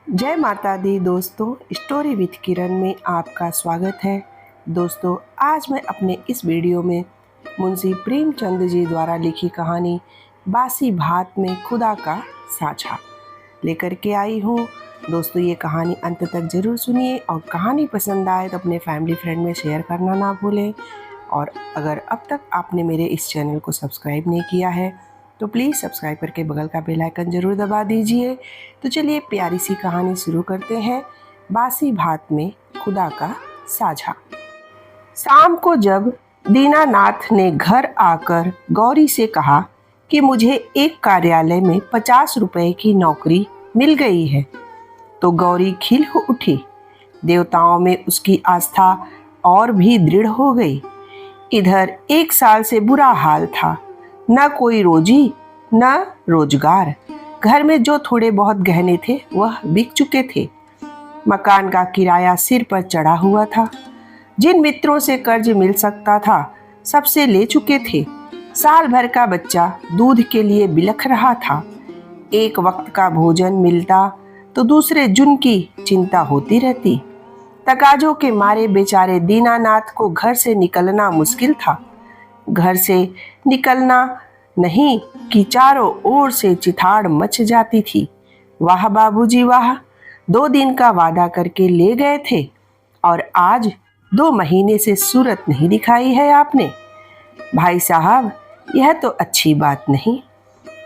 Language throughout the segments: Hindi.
जय माता दी दोस्तों, स्टोरी विथ किरण में आपका स्वागत है। दोस्तों, आज मैं अपने इस वीडियो में मुंशी प्रेमचंद जी द्वारा लिखी कहानी बासी भात में खुदा का साझा लेकर के आई हूँ। दोस्तों, ये कहानी अंत तक ज़रूर सुनिए और कहानी पसंद आए तो अपने फैमिली फ्रेंड में शेयर करना ना भूलें। और अगर अब तक आपने मेरे इस चैनल को सब्सक्राइब नहीं किया है तो प्लीज़ सब्सक्राइब करके बगल का बेल आइकन ज़रूर दबा दीजिए। तो चलिए प्यारी सी कहानी शुरू करते हैं। बासी भात में खुदा का साझा। शाम को जब दीनानाथ ने घर आकर गौरी से कहा कि मुझे एक कार्यालय में 50 रुपए की नौकरी मिल गई है तो गौरी खिल उठी। देवताओं में उसकी आस्था और भी दृढ़ हो गई। इधर 1 साल से बुरा हाल था, न कोई रोजी न रोजगार। घर में जो थोड़े बहुत गहने थे वह बिक चुके थे। मकान का किराया सिर पर चढ़ा हुआ था। जिन मित्रों से कर्ज मिल सकता था सबसे ले चुके थे। साल भर का बच्चा दूध के लिए बिलख रहा था। एक वक्त का भोजन मिलता तो दूसरे जुन की चिंता होती रहती। तकाजों के मारे बेचारे दीनानाथ को घर से निकलना मुश्किल था। घर से निकलना नहीं कि चारों ओर से चिथाड़ मच जाती थी। वाह बाबूजी वाह, 2 दिन का वादा करके ले गए थे और आज 2 महीने से सूरत नहीं दिखाई है आपने। भाई साहब, यह तो अच्छी बात नहीं।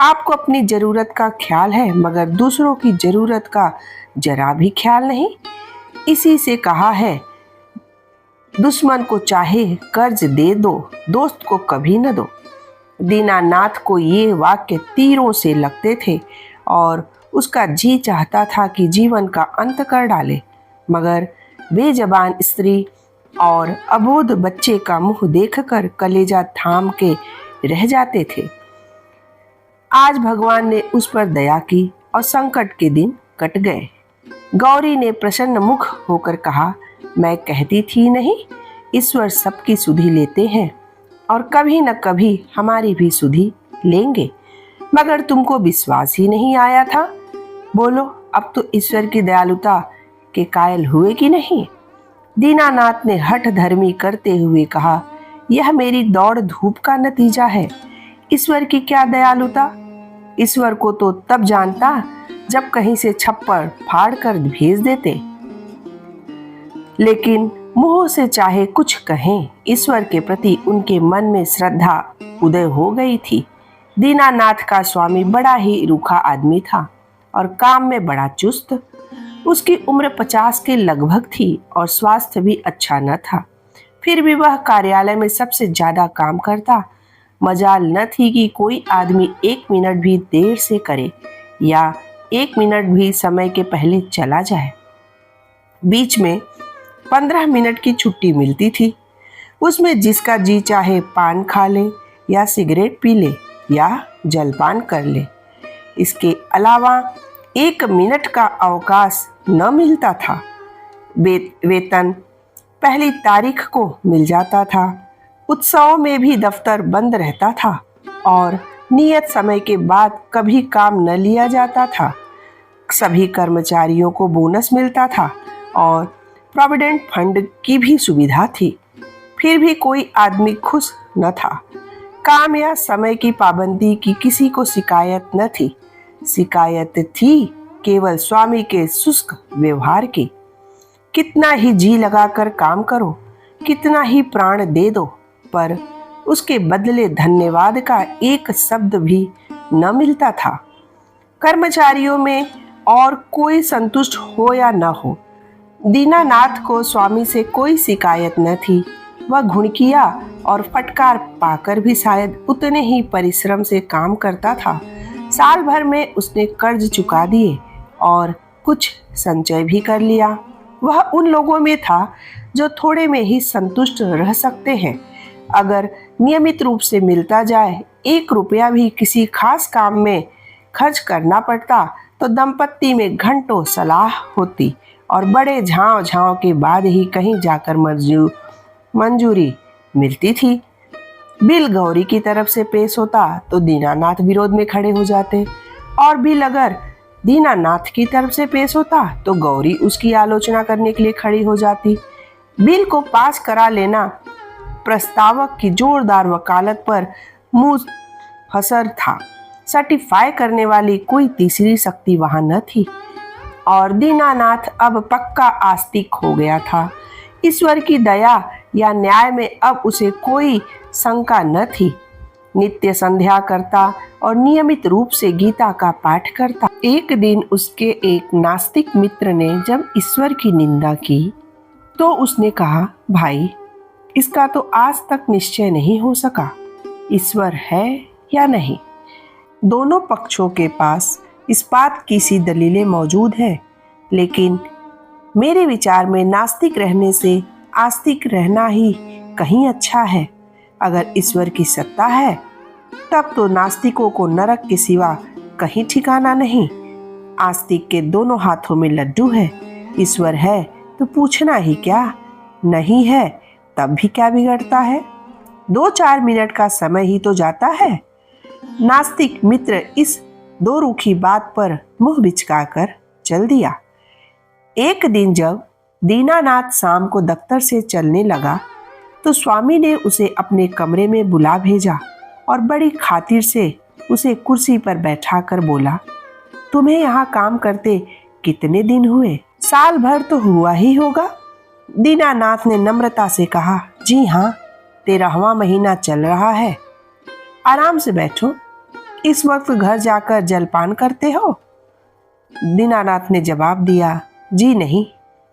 आपको अपनी जरूरत का ख्याल है मगर दूसरों की जरूरत का जरा भी ख्याल नहीं। इसी से कहा है, दुश्मन को चाहे कर्ज दे दो, दोस्त को कभी न दो। दीनानाथ को ये वाक्य तीरों से लगते थे और उसका जी चाहता था कि जीवन का अंत कर डाले, मगर बेजबान स्त्री और अबोध बच्चे का मुंह देखकर कलेजा थाम के रह जाते थे। आज भगवान ने उस पर दया की और संकट के दिन कट गए। गौरी ने प्रसन्न मुख होकर कहा, मैं कहती थी नहीं, ईश्वर सबकी सुधि लेते हैं और कभी न कभी हमारी भी सुधि लेंगे, मगर तुमको विश्वास ही नहीं आया था। बोलो, अब तो ईश्वर की दयालुता के कायल हुए कि नहीं? दीनानाथ ने हठ धर्मी करते हुए कहा, यह मेरी दौड़ धूप का नतीजा है। ईश्वर की क्या दयालुता? ईश्वर को तो तब जानता जब कहीं से छप्पर फाड़ कर भेज देते। लेकिन मुंह से चाहे कुछ कहें, ईश्वर के प्रति उनके मन में श्रद्धा उदय हो गई थी। दीनानाथ का स्वामी बड़ा ही रूखा आदमी था और काम में बड़ा चुस्त। उसकी उम्र 50 के लगभग थी और स्वास्थ्य भी अच्छा न था। फिर भी वह कार्यालय में सबसे ज्यादा काम करता। मजाल न थी कि कोई आदमी 1 मिनट भी देर से करे या 1 मिनट भी समय के पहले चला जाए। बीच में 15 मिनट की छुट्टी मिलती थी। उसमें जिसका जी चाहे पान खा ले या सिगरेट पी ले या जलपान कर ले। इसके अलावा 1 मिनट का अवकाश न मिलता था। वेतन पहली तारीख को मिल जाता था। उत्सवों में भी दफ्तर बंद रहता था और नियत समय के बाद कभी काम न लिया जाता था। सभी कर्मचारियों को बोनस मिलता था और प्रोविडेंट फंड की भी सुविधा थी। फिर भी कोई आदमी खुश न था। काम या समय की पाबंदी की किसी को शिकायत न थी। शिकायत थी केवल स्वामी के शुष्क व्यवहार की। कितना ही जी लगाकर काम करो, कितना ही प्राण दे दो, पर उसके बदले धन्यवाद का एक शब्द भी न मिलता था। कर्मचारियों में और कोई संतुष्ट हो या न हो, दीनानाथ को स्वामी से कोई शिकायत न थी। वह घुड़किया और फटकार पाकर भी शायद उतने ही परिश्रम से काम करता था। साल भर में उसने कर्ज चुका दिए और कुछ संचय भी कर लिया। वह उन लोगों में था जो थोड़े में ही संतुष्ट रह सकते हैं। अगर नियमित रूप से मिलता जाए 1 रुपया भी किसी खास काम में खर्च करना पड़ता तो दंपत्ति में घंटों सलाह होती और बड़े झांव झांव के बाद ही कहीं जाकर मंजूरी मिलती थी। बिल गौरी की तरफ से पेश होता तो दीनानाथ विरोध में खड़े हो जाते और बिल अगर दीनानाथ की तरफ से पेश होता तो गौरी उसकी आलोचना करने के लिए खड़ी हो जाती। बिल को पास करा लेना प्रस्तावक की जोरदार वकालत पर मुंह हसर था। सर्टिफाई करने वाली कोई तीसरी शक्ति वहां न थी और दीनानाथ अब पक्का आस्तिक हो गया था। ईश्वर की दया या न्याय में अब उसे कोई शंका न थी। नित्य संध्या करता और नियमित रूप से गीता का पाठ करता। एक दिन उसके एक नास्तिक मित्र ने जब ईश्वर की निंदा की तो उसने कहा, भाई, इसका तो आज तक निश्चय नहीं हो सका, ईश्वर है या नहीं। दोनों पक्षों के पास इस बात की सी दलीलें मौजूद हैं, लेकिन मेरे विचार में नास्तिक रहने से आस्तिक रहना ही कहीं अच्छा है। अगर ईश्वर की सत्ता है तब तो नास्तिकों को नरक के सिवा कहीं ठिकाना नहीं। आस्तिक के दोनों हाथों में लड्डू है। ईश्वर है तो पूछना ही क्या, नहीं है तब भी क्या बिगड़ता है। 2-4 मिनट का समय ही तो जाता है। नास्तिक मित्र इस दो रूखी बात पर मुंह बिचकाकर चल दिया। एक दिन जब दीनानाथ शाम को दफ्तर से चलने लगा तो स्वामी ने उसे अपने कमरे में बुला भेजा और बड़ी खातिर से उसे कुर्सी पर बैठाकर बोला, तुम्हें यहाँ काम करते कितने दिन हुए? साल भर तो हुआ ही होगा। दीनानाथ ने नम्रता से कहा, जी हाँ, 13वां महीना चल रहा है। आराम से बैठो, इस वक्त घर जाकर जलपान करते हो? दीनानाथ ने जवाब दिया, जी नहीं,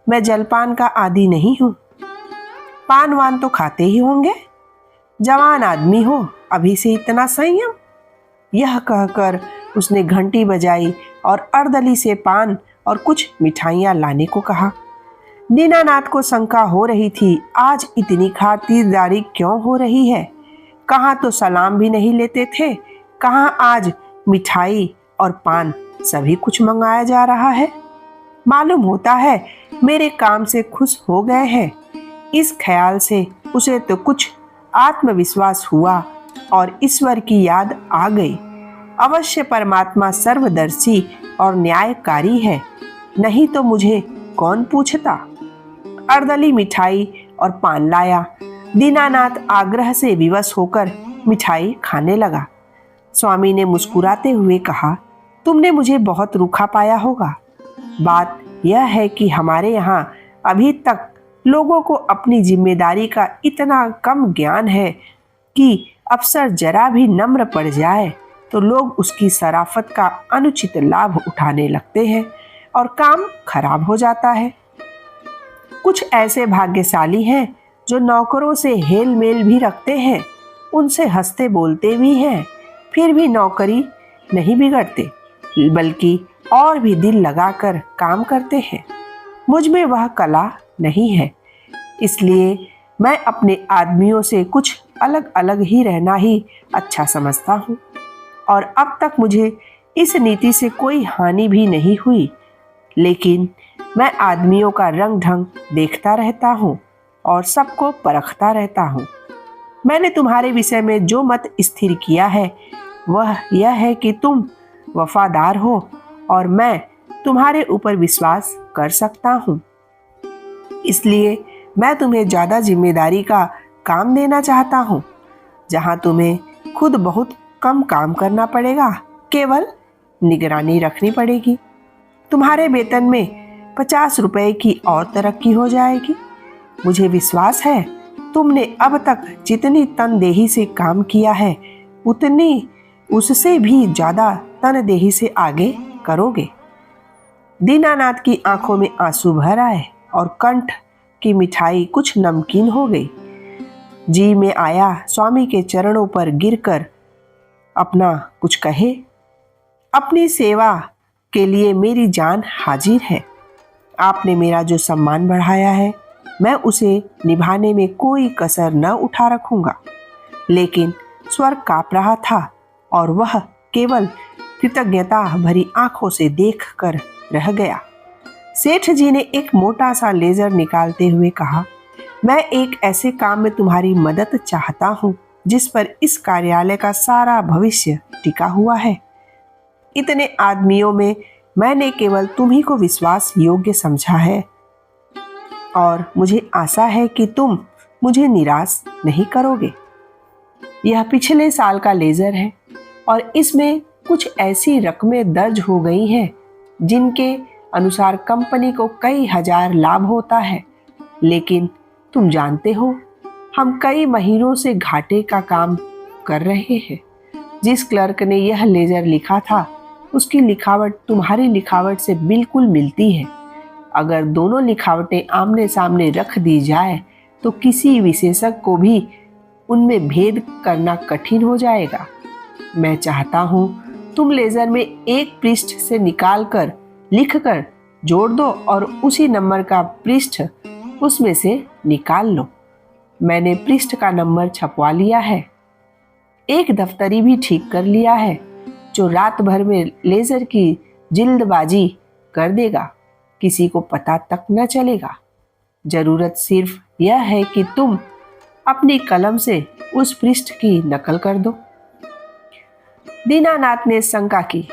मैं जलपान का आदी नहीं हूँ। पान वान तो खाते ही होंगे, जवान आदमी हो, अभी से इतना संयम। यह कहकर उसने घंटी बजाई और अर्दली से पान और कुछ मिठाइयाँ लाने को कहा। दीनानाथ को शंका हो रही थी, आज इतनी खातिरदारी क्यों हो रही है। कहाँ तो सलाम भी नहीं लेते थे, कहाँ आज मिठाई और पान सभी कुछ मंगाया जा रहा है। मालूम होता है मेरे काम से खुश हो गए हैं। इस ख्याल से उसे तो कुछ आत्मविश्वास हुआ और ईश्वर की याद आ गई। अवश्य परमात्मा सर्वदर्शी और न्यायकारी है, नहीं तो मुझे कौन पूछता। अर्दली मिठाई और पान लाया। दीनानाथ आग्रह से विवश होकर मिठाई खाने लगा। स्वामी ने मुस्कुराते हुए कहा, तुमने मुझे बहुत रूखा पाया होगा। बात यह है कि हमारे यहाँ अभी तक लोगों को अपनी जिम्मेदारी का इतना कम ज्ञान है कि अफसर जरा भी नम्र पड़ जाए तो लोग उसकी शराफत का अनुचित लाभ उठाने लगते हैं और काम खराब हो जाता है। कुछ ऐसे भाग्यशाली हैं जो नौकरों से हेल मेल भी रखते हैं, उनसे हंसते बोलते भी हैं, फिर भी नौकरी नहीं बिगड़ते, बल्कि और भी दिल लगाकर काम करते हैं। मुझ में वह कला नहीं है, इसलिए मैं अपने आदमियों से कुछ अलग अलग ही रहना ही अच्छा समझता हूँ और अब तक मुझे इस नीति से कोई हानि भी नहीं हुई। लेकिन मैं आदमियों का रंग ढंग देखता रहता हूँ और सबको परखता रहता हूँ। मैंने तुम्हारे विषय में जो मत स्थिर किया है वह यह है कि तुम वफादार हो और मैं तुम्हारे ऊपर विश्वास कर सकता हूँ। इसलिए मैं तुम्हें ज़्यादा जिम्मेदारी का काम देना चाहता हूँ, जहाँ तुम्हें खुद बहुत कम काम करना पड़ेगा, केवल निगरानी रखनी पड़ेगी। तुम्हारे वेतन में 50 रुपए की और तरक्की हो जाएगी। मुझे विश्वास है तुमने अब तक जितनी तनदेही से काम किया है उतनी उससे भी ज़्यादा तनदेही से आगे करोगे। दीनानाथ की आंखों में आंसू भर आए और कंठ की मिठाई कुछ नमकीन हो गई। जी में आया स्वामी के चरणों पर गिरकर अपना कुछ कहे। अपनी सेवा के लिए मेरी जान हाजिर है। आपने मेरा जो सम्मान बढ़ाया है मैं उसे निभाने में कोई कसर न उठा रखूंगा। लेकिन स्वर काँप रहा था और वह केवल कृतज्ञता भरी आंखों से देखकर रह गया। सेठ जी ने एक मोटा सा लेजर निकालते हुए कहा, मैं एक ऐसे काम में तुम्हारी मदद चाहता हूँ जिस पर इस कार्यालय का सारा भविष्य टिका हुआ है। इतने आदमियों में मैंने केवल तुम्ही को विश्वास योग्य समझा है और मुझे आशा है कि तुम मुझे निराश नहीं करोगे। यह पिछले साल का लेजर है और इसमें कुछ ऐसी रकमें दर्ज हो गई हैं जिनके अनुसार कंपनी को कई हजार लाभ होता है, लेकिन तुम जानते हो हम कई महीनों से घाटे का काम कर रहे हैं। जिस क्लर्क ने यह लेजर लिखा था उसकी लिखावट तुम्हारी लिखावट से बिल्कुल मिलती है। अगर दोनों लिखावटें आमने सामने रख दी जाए तो किसी विशेषज्ञ को भी उनमें भेद करना कठिन हो जाएगा। मैं चाहता हूं तुम लेजर में एक पृष्ठ से निकालकर लिखकर जोड़ दो और उसी नंबर का पृष्ठ उसमें से निकाल लो। मैंने पृष्ठ का नंबर छपवा लिया है, एक दफ्तरी भी ठीक कर लिया है जो रात भर में लेजर की जल्दबाजी कर देगा, किसी को पता तक न चलेगा। जरूरत सिर्फ यह है कि तुम अपनी कलम से उस पृष्ठ की नकल कर दो। दीनानाथ ने शंका की,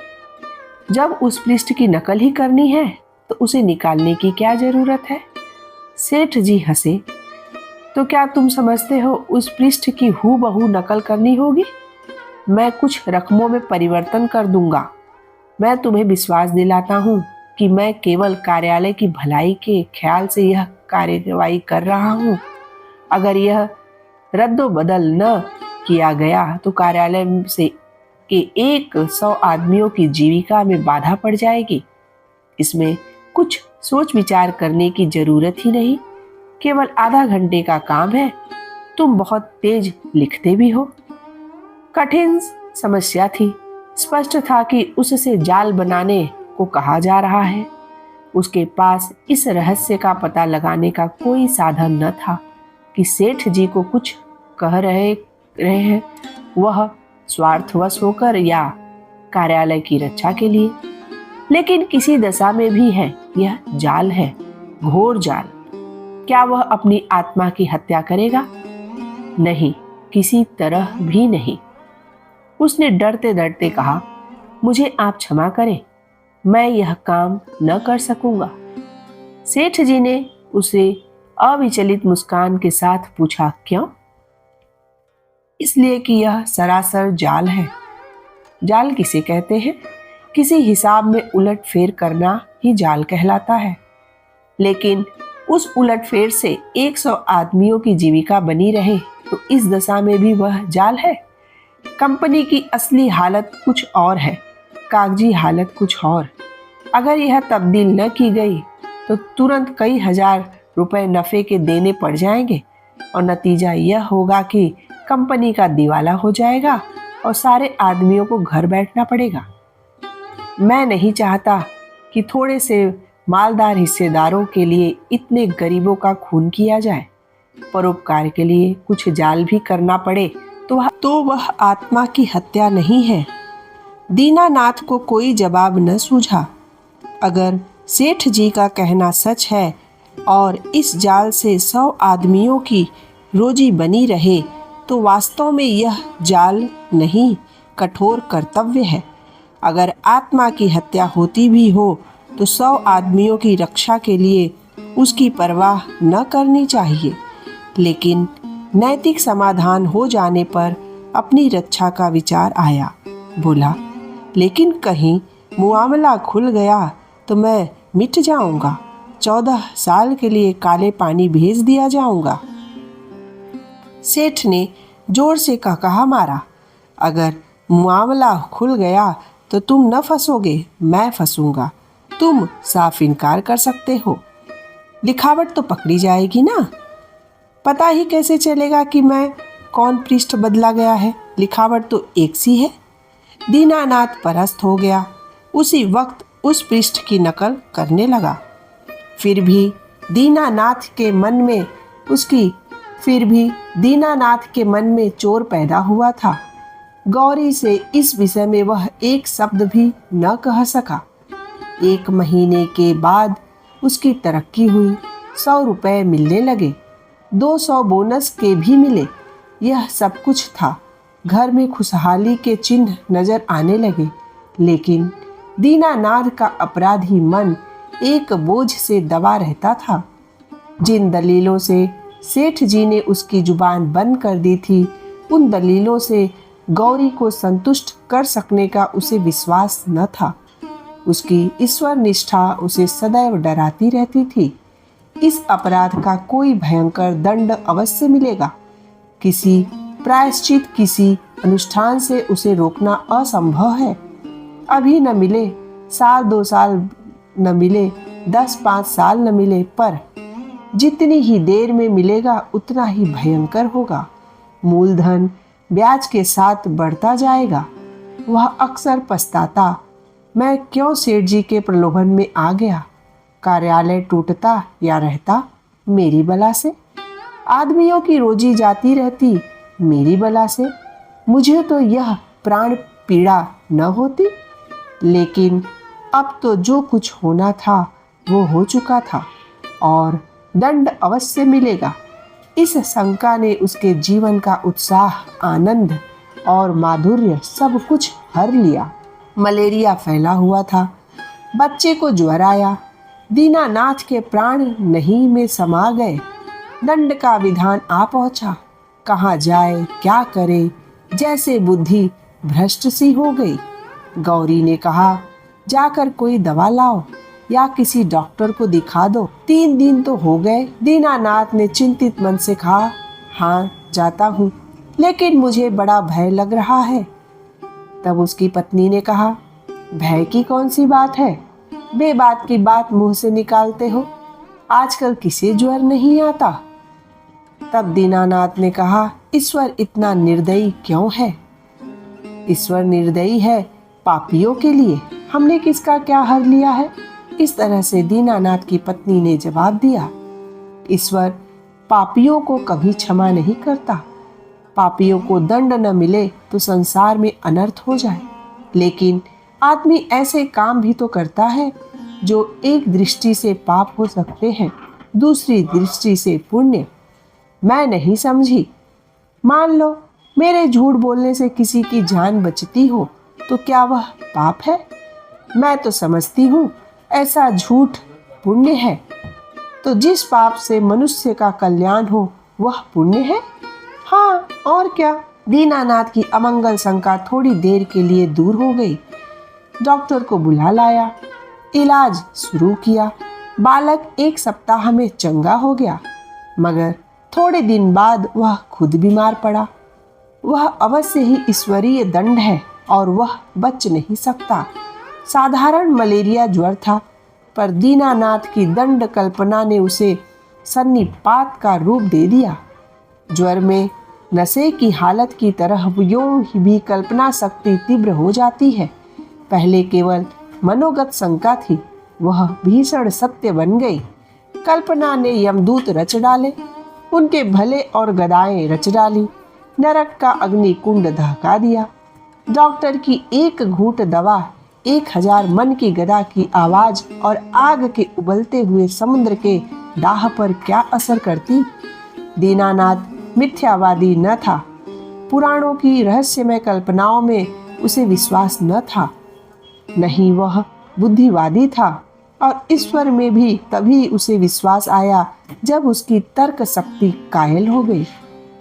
जब उस पृष्ठ की नकल ही करनी है तो उसे निकालने की क्या जरूरत है? सेठ जी हंसे, तो क्या तुम समझते हो उस पृष्ठ की हूबहू नकल करनी होगी? मैं कुछ रकमों में परिवर्तन कर दूंगा। मैं तुम्हें विश्वास दिलाता हूं कि मैं केवल कार्यालय की भलाई के ख्याल से यह कार्यवाही कर रहा हूं। अगर यह रद्दो बदल न किया गया तो कार्यालय से के 100 आदमियों की जीविका में बाधा पड़ जाएगी। इसमें कुछ सोच विचार करने की जरूरत ही नहीं, केवल आधा घंटे का काम है। तुम बहुत तेज लिखते भी हो। कठिन समस्या थी। स्पष्ट था कि उससे जाल बनाने को कहा जा रहा है। उसके पास इस रहस्य का पता लगाने का कोई साधन न था कि सेठ जी को कुछ कह रहे हैं, वह स्वार्थवश होकर या कार्यालय की रक्षा के लिए। लेकिन किसी दशा में भी है, यह जाल है, घोर जाल। क्या वह अपनी आत्मा की हत्या करेगा? नहीं, किसी तरह भी नहीं। उसने डरते डरते कहा, मुझे आप क्षमा करें, मैं यह काम न कर सकूंगा। सेठ जी ने उसे अविचलित मुस्कान के साथ पूछा, क्यों? इसलिए कि यह सरासर जाल है। जाल किसे कहते हैं? किसी हिसाब में उलटफेर करना ही जाल कहलाता है। लेकिन उस उलटफेर से 100 आदमियों की जीविका बनी रहे तो इस दशा में भी वह जाल है। कंपनी की असली हालत कुछ और है, कागजी हालत कुछ और। अगर यह तब्दील न की गई तो तुरंत कई हजार रुपए नफे के देने पड़ जाएंगे और नतीजा यह होगा कि कंपनी का दिवाला हो जाएगा और सारे आदमियों को घर बैठना पड़ेगा। मैं नहीं चाहता कि थोड़े से मालदार हिस्सेदारों के लिए इतने गरीबों का खून किया जाए। परोपकार के लिए कुछ जाल भी करना पड़े तो वह आत्मा की हत्या नहीं है। दीनानाथ को कोई जवाब न सूझा। अगर सेठ जी का कहना सच है और इस जाल से 100 आदमियों की रोजी बनी रहे तो वास्तव में यह जाल नहीं, कठोर कर्तव्य है। अगर आत्मा की हत्या होती भी हो तो 100 आदमियों की रक्षा के लिए उसकी परवाह न करनी चाहिए। लेकिन नैतिक समाधान हो जाने पर अपनी रक्षा का विचार आया। बोला, लेकिन कहीं मुआमला खुल गया तो मैं मिट जाऊंगा, 14 साल के लिए काले पानी भेज दिया जाऊंगा। सेठ ने जोर से कहा मारा, अगर मामला खुल गया तो तुम न फंसोगे, मैं फंसूंगा। तुम साफ इनकार कर सकते हो, लिखावट तो पकड़ी जाएगी ना। पता ही कैसे चलेगा कि मैं कौन पृष्ठ बदला गया है? लिखावट तो एक सी है। दीनानाथ परास्त हो गया। उसी वक्त उस पृष्ठ की नकल करने लगा। फिर भी दीनानाथ के मन में चोर पैदा हुआ था। गौरी से इस विषय में वह एक शब्द भी न कह सका। 1 महीने के बाद उसकी तरक्की हुई। 100 रुपए मिलने लगे, 200 बोनस के भी मिले। यह सब कुछ था। घर में खुशहाली के चिन्ह नजर आने लगे। लेकिन दीनानाथ का अपराधी मन एक बोझ से दबा रहता था। जिन दलीलों से सेठ जी ने उसकी जुबान बंद कर दी थी, उन दलीलों से गौरी को संतुष्ट कर सकने का उसे विश्वास न था। उसकी ईश्वर निष्ठा उसे सदैव डराती रहती थी। इस अपराध का कोई भयंकर दंड अवश्य मिलेगा। किसी प्रायश्चित, किसी अनुष्ठान से उसे रोकना असंभव है। अभी न मिले, साल 2 साल न मिले, 10-5 साल न मिले, पर जितनी ही देर में मिलेगा उतना ही भयंकर होगा। मूलधन ब्याज के साथ बढ़ता जाएगा। वह अक्सर पछताता, मैं क्यों सेठ जी के प्रलोभन में आ गया। कार्यालय टूटता या रहता मेरी बला से। आदमियों की रोजी जाती रहती मेरी बला से। मुझे तो यह प्राण पीड़ा न होती। लेकिन अब तो जो कुछ होना था वो हो चुका था और दंड अवश्य मिलेगा। इस शंका ने उसके जीवन का उत्साह, आनंद और माधुर्य सब कुछ हर लिया। मलेरिया फैला हुआ था। बच्चे को ज्वर आया। दीनानाथ के प्राण नहीं में समा गए। दंड का विधान आ पहुंचा। कहाँ जाए, क्या करे, जैसे बुद्धि भ्रष्ट सी हो गई। गौरी ने कहा, जाकर कोई दवा लाओ या किसी डॉक्टर को दिखा दो। 3 दिन तो हो गए। दीनानाथ ने चिंतित मन से कहा, हाँ जाता हूँ, लेकिन मुझे बड़ा भय लग रहा है। तब उसकी पत्नी ने कहा, भय की कौन सी बात है, बेबात की बात मुंह से निकालते हो। आजकल किसे ज्वर नहीं आता। तब दीनानाथ ने कहा, ईश्वर इतना निर्दयी क्यों है। ईश्वर निर्दयी है पापियों के लिए। हमने किसका क्या हर लिया है। इस तरह से दीनानाथ की पत्नी ने जवाब दिया, ईश्वर पापियों को कभी क्षमा नहीं करता। पापियों को दंड न मिले तो संसार में अनर्थ हो जाए। लेकिन आदमी ऐसे काम भी तो करता है जो एक दृष्टि से पाप हो सकते हैं, दूसरी दृष्टि से पुण्य। मैं नहीं समझी। मान लो मेरे झूठ बोलने से किसी की जान बचती हो तो क्या वह पाप है। मैं तो समझती हूँ ऐसा झूठ पुण्य है। तो जिस पाप से मनुष्य का कल्याण हो वह पुण्य है। हाँ और क्या। दीनानाथ की अमंगल शंका थोड़ी देर के लिए दूर हो गई। डॉक्टर को बुला लाया, इलाज शुरू किया। बालक 1 सप्ताह में चंगा हो गया, मगर थोड़े दिन बाद वह खुद बीमार पड़ा। वह अवश्य ही ईश्वरीय दंड है और वह बच नहीं सकता। साधारण मलेरिया ज्वर था, पर दीनानाथ की दंड कल्पना ने उसे सन्निपात का रूप दे दिया। ज्वर में नशे की हालत की तरह यूं ही भी कल्पना शक्ति तीव्र हो जाती है। पहले केवल मनोगत शंका थी, वह भीषण सत्य बन गई। कल्पना ने यमदूत रच डाले, उनके भले और गदाएं रच डाली। नरक का अग्निकुंड दहका दिया। डॉक्टर की एक घूंट दवा 1000 मन की गदा की आवाज और आग के उबलते हुए समुद्र के दाह पर क्या असर करती। दीनानाथ मिथ्यावादी न था। पुराणों की रहस्यमय कल्पनाओं में उसे विश्वास न था। नहीं, वह बुद्धिवादी था और ईश्वर में भी तभी उसे विश्वास आया जब उसकी तर्क शक्ति कायल हो गई।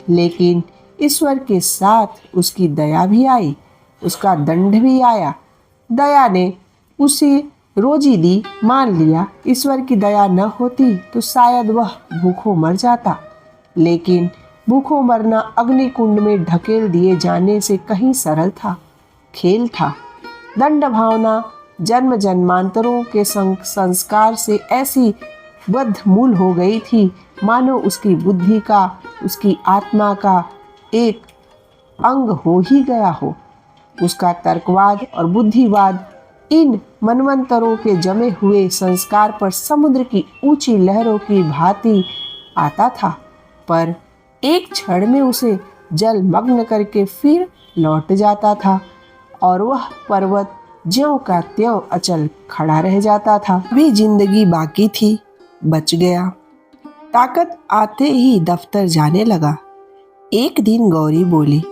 लेकिन ईश्वर के साथ उसकी दया भी आई, उसका दंड भी आया। दया ने उसे रोजी दी, मान लिया। ईश्वर की दया न होती तो शायद वह भूखों मर जाता। लेकिन भूखों मरना अग्निकुंड में ढकेल दिए जाने से कहीं सरल था, खेल था। दंड भावना जन्म जन्मांतरों के संस्कार से ऐसी बद्धमूल हो गई थी मानो उसकी बुद्धि का, उसकी आत्मा का एक अंग हो ही गया हो। उसका तर्कवाद और बुद्धिवाद इन मनवंतरों के जमे हुए संस्कार पर समुद्र की ऊंची लहरों की भांति आता था, पर एक क्षण में उसे जलमग्न करके फिर लौट जाता था और वह पर्वत ज्यों का त्यों अचल खड़ा रह जाता था। भी जिंदगी बाकी थी, बच गया। ताकत आते ही दफ्तर जाने लगा। एक दिन गौरी बोली,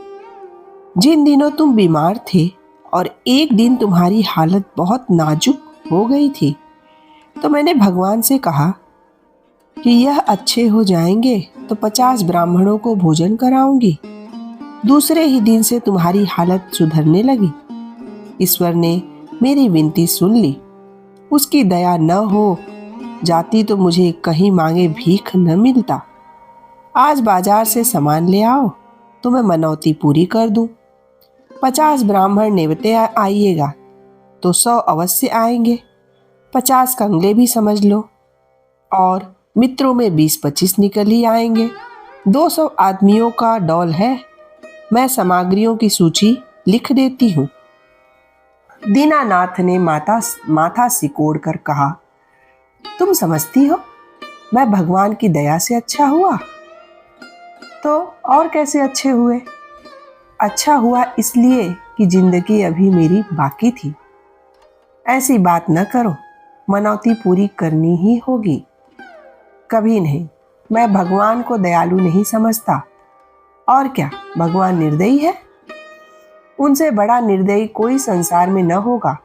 जिन दिनों तुम बीमार थे और एक दिन तुम्हारी हालत बहुत नाजुक हो गई थी, तो मैंने भगवान से कहा कि यह अच्छे हो जाएंगे तो 50 ब्राह्मणों को भोजन कराऊंगी। दूसरे ही दिन से तुम्हारी हालत सुधरने लगी। ईश्वर ने मेरी विनती सुन ली। उसकी दया न हो जाती तो मुझे कहीं मांगे भीख न मिलता। आज बाजार से सामान ले आओ तो मैं मनौती पूरी कर दूं। 50 ब्राह्मण नेवते आइएगा तो 100 अवश्य आएंगे। 50 कंगले भी समझ लो, और मित्रों में 20-25 निकल ही आएंगे। 200 आदमियों का डौल है। मैं सामग्रियों की सूची लिख देती हूँ। दीनानाथ ने माथा सिकोड़ कर कहा, तुम समझती हो मैं भगवान की दया से अच्छा हुआ? तो और कैसे अच्छे हुए? अच्छा हुआ इसलिए कि जिंदगी अभी मेरी बाकी थी। ऐसी बात न करो, मनौती पूरी करनी ही होगी। कभी नहीं, मैं भगवान को दयालु नहीं समझता। और क्या भगवान निर्दयी है? उनसे बड़ा निर्दयी कोई संसार में न होगा,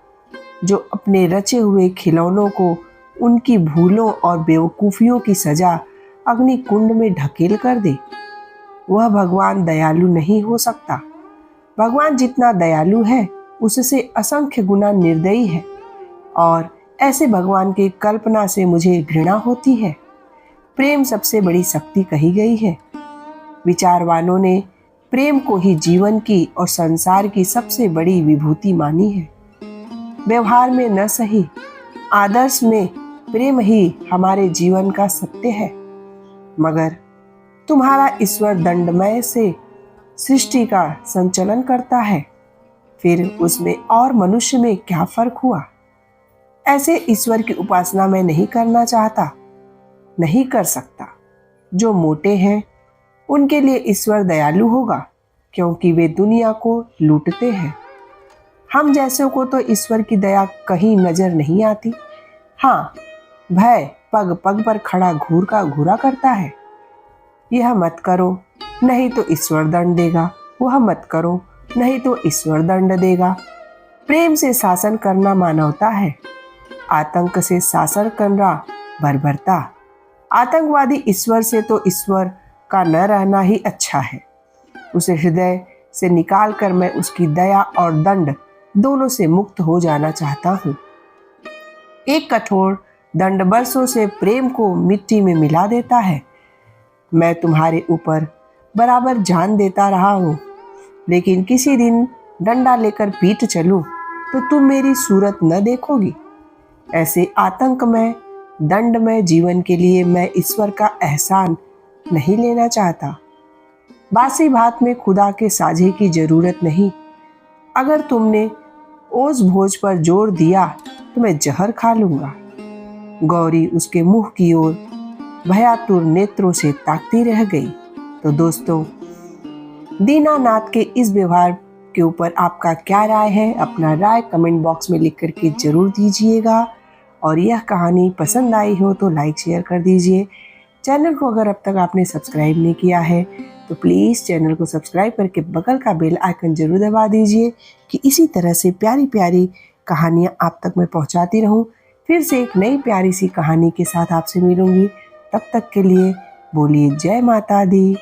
जो अपने रचे हुए खिलौनों को उनकी भूलों और बेवकूफियों की सजा अग्नि कुंड में ढकेल कर दे। वह भगवान दयालु नहीं हो सकता। भगवान जितना दयालु है उससे असंख्य गुना निर्दयी है, और ऐसे भगवान की कल्पना से मुझे घृणा होती है। प्रेम सबसे बड़ी शक्ति कही गई है। विचारवानों ने प्रेम को ही जीवन की और संसार की सबसे बड़ी विभूति मानी है। व्यवहार में न सही, आदर्श में प्रेम ही हमारे जीवन का सत्य है। मगर तुम्हारा ईश्वर दंडमय से सृष्टि का संचालन करता है, फिर उसमें और मनुष्य में क्या फर्क हुआ? ऐसे ईश्वर की उपासना मैं नहीं करना चाहता, नहीं कर सकता। जो मोटे हैं उनके लिए ईश्वर दयालु होगा, क्योंकि वे दुनिया को लूटते हैं। हम जैसों को तो ईश्वर की दया कहीं नजर नहीं आती। हाँ, भय पग पग पर खड़ा घूर का घूरा करता है। यह मत करो नहीं तो ईश्वर दंड देगा, वह मत करो नहीं तो ईश्वर दंड देगा। प्रेम से शासन करना मानवता है, आतंक से शासन करना बर्बरता। आतंकवादी ईश्वर से तो ईश्वर का न रहना ही अच्छा है। उसे हृदय से निकाल कर मैं उसकी दया और दंड दोनों से मुक्त हो जाना चाहता हूँ। एक कठोर दंड बरसों से प्रेम को मिट्टी में मिला देता है। मैं तुम्हारे ऊपर बराबर जान देता रहा हूँ, लेकिन किसी दिन डंडा लेकर पीट चलूं तो तुम मेरी सूरत न देखोगी। ऐसे आतंकमय दंडमय जीवन के लिए मैं ईश्वर का एहसान नहीं लेना चाहता। बासी भात में खुदा के साझे की जरूरत नहीं। अगर तुमने ओस भोज पर जोर दिया तो मैं जहर खा लूंगा। गौरी उसके मुंह की ओर भयातुर नेत्रों से ताकती रह गई। तो दोस्तों, दीनानाथ के इस व्यवहार के ऊपर आपका क्या राय है? अपना राय कमेंट बॉक्स में लिख करके जरूर दीजिएगा। और यह कहानी पसंद आई हो तो लाइक शेयर कर दीजिए। चैनल को अगर अब तक आपने सब्सक्राइब नहीं किया है तो प्लीज़ चैनल को सब्सक्राइब करके बगल का बेल आइकन जरूर दबा दीजिए, कि इसी तरह से प्यारी प्यारी कहानियाँ आप तक मैं पहुँचाती रहूँ। फिर से एक नई प्यारी सी कहानी के साथ आपसे मिलूँगी। तब तक के लिए बोलिए जय माता दी।